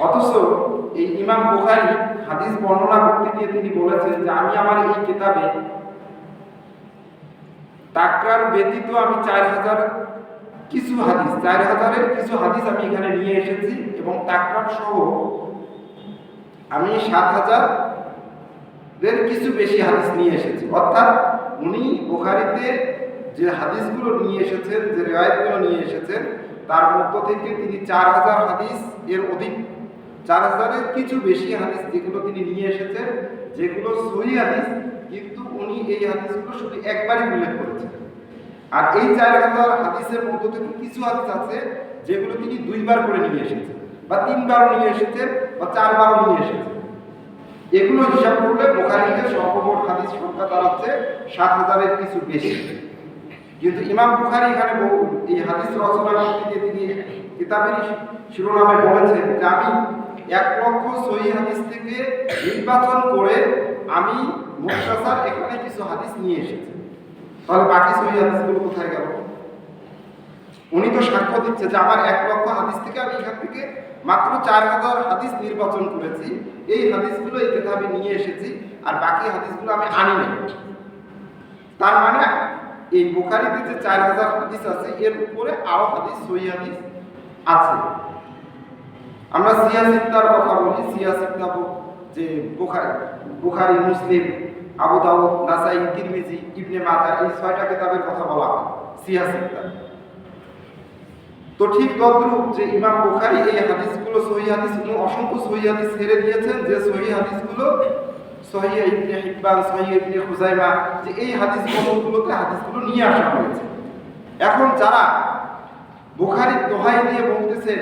অথচ এই ইমাম বুখারী হাদিস বর্ণনা করতে গিয়ে তিনি বলেছেন যে আমি আমার এই কিতাবে তাকরার ব্যতীত আমি 4000 কিছু হাদিস 4000-এর কিছু হাদিস আমি এখানে নিয়ে এসেছি এবং তাকরার সহ আমি 7000-এর কিছু বেশি হাদিস নিয়ে এসেছি। অর্থাৎ উনি বুখারীতে যে হাদিসগুলো নিয়ে এসেছেন, যে রিওয়ায়াতগুলো নিয়ে এসেছেন, তার মধ্য থেকে তিনি 4000 হাদিস এর অধিক 4000-এর কিছু বেশি হাদিস যেগুলো তিনি নিয়ে এসেছেন, যেগুলো সহিহ হাদিস, কিন্তু উনি এই হাদিসগুলো শুধু একবারই উল্লেখ করেছেন। আর এই 4000 হাদিসের মধ্য থেকে কিছু হাদিস আছে যেগুলো তিনি 2বার করে নিয়ে এসেছেন, বা 3বারও নিয়ে এসেছেন, বা 4বারও নিয়ে এসেছেন। এগুলো হিসাব করলে বুখারীতে সর্বমোট হাদিস সংখ্যা দাঁড়াচ্ছে 7000-এর কিছু বেশি। কিন্তু ইমাম বুখারী এখানে এই হাদিস রচনা করতে গিয়ে তিনি কিতাবের শিরোনামে বলেছেন যে আমি 1 লক্ষ সহিহ হাদিস থেকে নির্বাচন করে আমি মুখতাসার এখানে কিছু হাদিস নিয়ে এসেছি। তাহলে বাকি সহিহ হাদিসগুলো কোথায় গেল? উনি তো সাক্ষ্য দিচ্ছে যে আমার 1 লক্ষ হাদিস থেকে আমি এখান থেকে মাত্র 4000 হাদিস নির্বাচন করেছি, এই হাদিসগুলো এই কিতাবে নিয়ে এসেছি, আর বাকি হাদিসগুলো আমি আনি নাই। তার মানে এই বুখারীতে যে 4000 হাদিস আছে এর উপরে আরো হাদিস সহিহ হাদিস আছে। আমরা সিয়াসিত্তার কথা বলি, সিয়াসিত্তা যে বুখারী, মুসলিম, আবু দাউদ, নাসাই, তিরমিজি, ইবনে মাজাহ, এই 6টা কিতাবের কথা বলা হয় সিয়াসিত্তা। তো ঠিক তদ্রূপ যে ইমাম বুখারী এই হাদিসগুলো সহিহ হাদিস, অসংখ্য সহিহ হাদিস ছেড়ে দিয়েছেন, যে সহিহ হাদিসগুলো সহিহ ইবনে হিব্বান, সহিহ ইবনে খুজাইমা, যে এই হাদিসগুলোতে হাদিসগুলো নিয়ে আসা হয়েছে। এখন যারা বুখারীর দোহাই দিয়ে বলতেছে